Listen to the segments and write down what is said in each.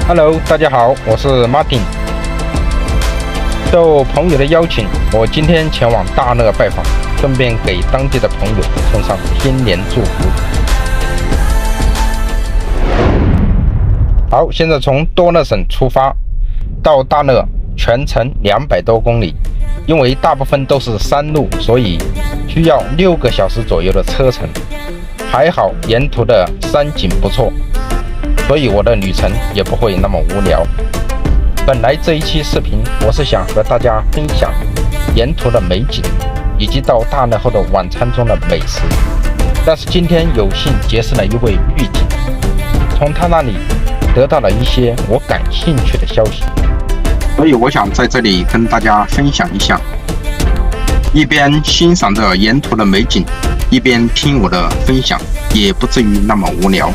Hello， 大家好，我是 Martin。受朋友的邀请，我今天前往大讷拜访，顺便给当地的朋友送上新年祝福。好，现在从多讷省出发，到大讷全程200多公里。因为大部分都是山路，所以需要6个小时左右的车程。还好沿途的山景不错，所以我的旅程也不会那么无聊。本来这一期视频我是想和大家分享沿途的美景，以及到大讷后的晚餐中的美食，但是今天有幸结识了一位狱警，从他那里得到了一些我感兴趣的消息，所以我想在这里跟大家分享一下，一边欣赏着沿途的美景，一边听我的分享，也不至于那么无聊。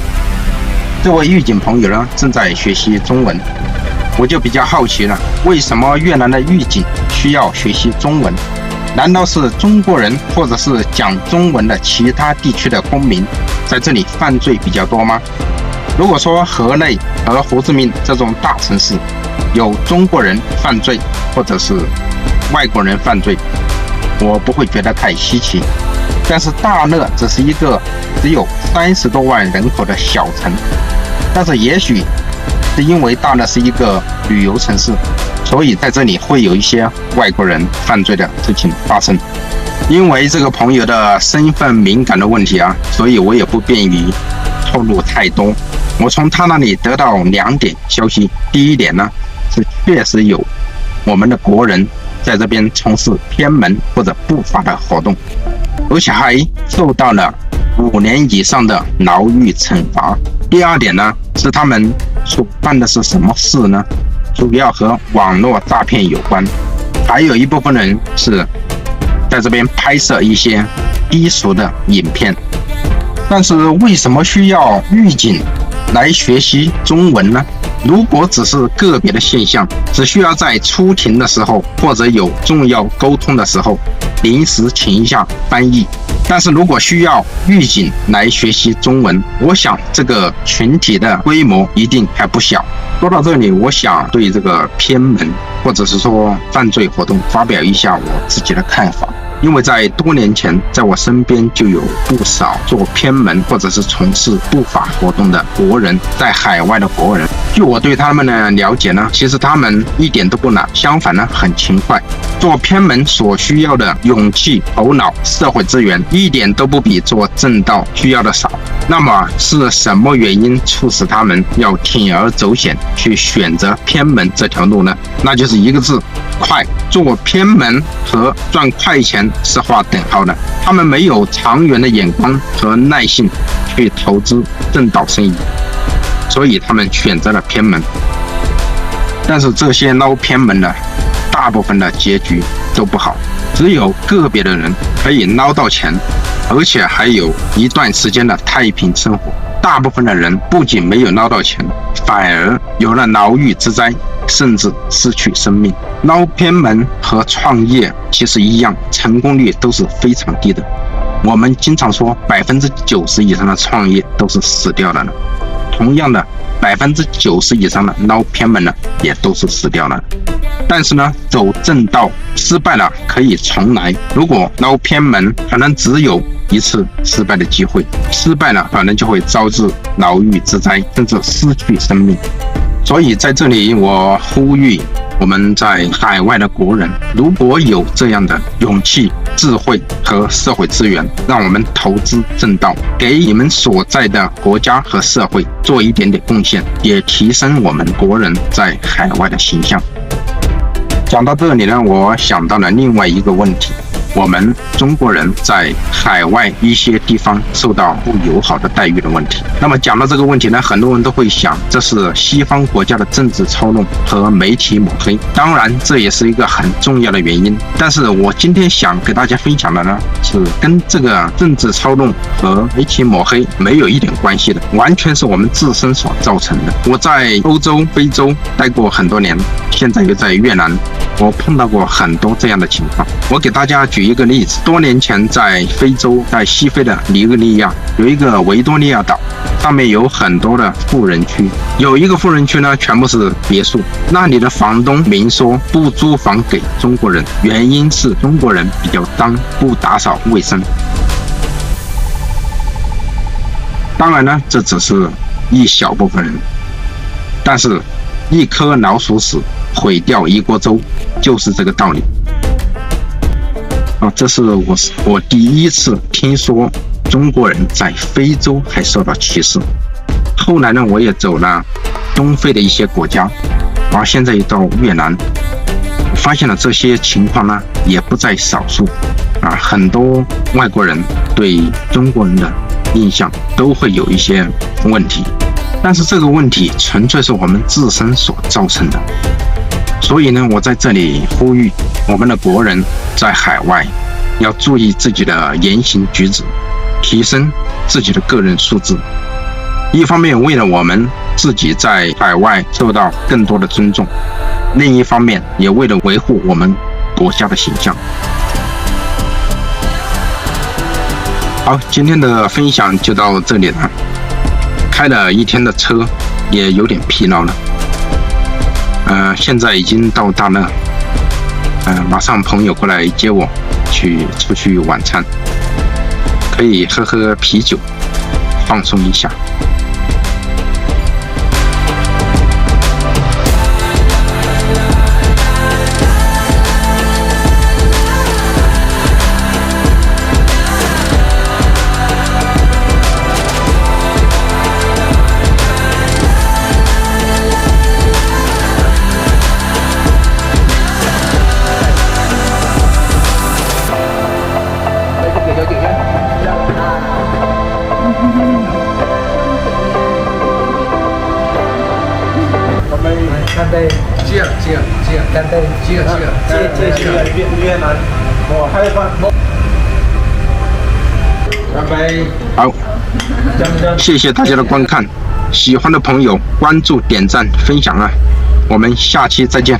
这位狱警朋友呢，正在学习中文，我就比较好奇了，为什么越南的狱警需要学习中文？难道是中国人或者是讲中文的其他地区的公民在这里犯罪比较多吗？如果说河内和胡志明这种大城市有中国人犯罪或者是外国人犯罪，我不会觉得太稀奇。但是大讷只是一个只有30多万人口的小城，但是也许是因为大讷是一个旅游城市，所以在这里会有一些外国人犯罪的事情发生。因为这个朋友的身份敏感的问题啊，所以我也不便于透露太多。我从他那里得到2点消息。第一点呢，是确实有我们的国人在这边从事偏门或者不法的活动，而且还受到了5年以上的牢狱惩罚。第二点呢，是他们所办的是什么事呢？主要和网络诈骗有关，还有一部分人是在这边拍摄一些低俗的影片。但是为什么需要狱警来学习中文呢？如果只是个别的现象，只需要在出庭的时候或者有重要沟通的时候临时请一下翻译，但是如果需要狱警来学习中文，我想这个群体的规模一定还不小。说到这里，我想对这个偏门或者是说犯罪活动发表一下我自己的看法。因为在多年前，在我身边就有不少做偏门或者是从事不法活动的国人，在海外的国人。据我对他们的了解呢，其实他们一点都不难，相反呢很勤快。做偏门所需要的勇气、头脑、社会资源一点都不比做正道需要的少。那么是什么原因促使他们要铤而走险去选择偏门这条路呢？那就是一个字：快。做偏门和赚快钱是划等号的，他们没有长远的眼光和耐性去投资正道生意，所以他们选择了偏门。但是这些捞偏门的大部分的结局都不好，只有个别的人可以捞到钱，而且还有一段时间的太平生活。大部分的人不仅没有捞到钱，反而有了牢狱之灾，甚至失去生命。捞偏门和创业其实一样，成功率都是非常低的。我们经常说90%以上的创业都是死掉的了，同样的90%以上的捞偏门呢也都是死掉了。但是呢，走正道失败了可以重来，如果捞偏门可能只有一次失败的机会，失败了可能就会招致牢狱之灾，甚至失去生命。所以在这里我呼吁我们在海外的国人，如果有这样的勇气、智慧和社会资源，让我们投资正道，给你们所在的国家和社会做一点点贡献，也提升我们国人在海外的形象。讲到这里呢，我想到了另外一个问题，我们中国人在海外一些地方受到不友好的待遇的问题。那么讲到这个问题呢，很多人都会想，这是西方国家的政治操弄和媒体抹黑。当然这也是一个很重要的原因，但是我今天想给大家分享的呢，是跟这个政治操弄和媒体抹黑没有一点关系的，完全是我们自身所造成的。我在欧洲、非洲待过很多年，现在又在越南，我碰到过很多这样的情况。我给大家举一个例子，多年前在非洲，在西非的尼日利亚有一个维多利亚岛，上面有很多的富人区，有一个富人区呢，全部是别墅，那里的房东明说不租房给中国人，原因是中国人比较脏，不打扫卫生。当然呢，这只是一小部分人，但是一颗老鼠屎毁掉一锅粥，就是这个道理。这是我第一次听说中国人在非洲还受到歧视。后来呢，我也走了东非的一些国家，然后现在又到越南，我发现了这些情况呢也不在少数很多外国人对中国人的印象都会有一些问题，但是这个问题纯粹是我们自身所造成的。所以呢，我在这里呼吁我们的国人在海外要注意自己的言行举止，提升自己的个人素质。一方面为了我们自己在海外受到更多的尊重，另一方面也为了维护我们国家的形象。好，今天的分享就到这里了。开了一天的车，也有点疲劳了。现在已经到大乐，马上朋友过来接我出去晚餐，可以喝喝啤酒，放松一下。干杯！接，干杯！接，越南，我还有干杯！好，谢谢大家的观看，喜欢的朋友关注、点赞、分享我们下期再见。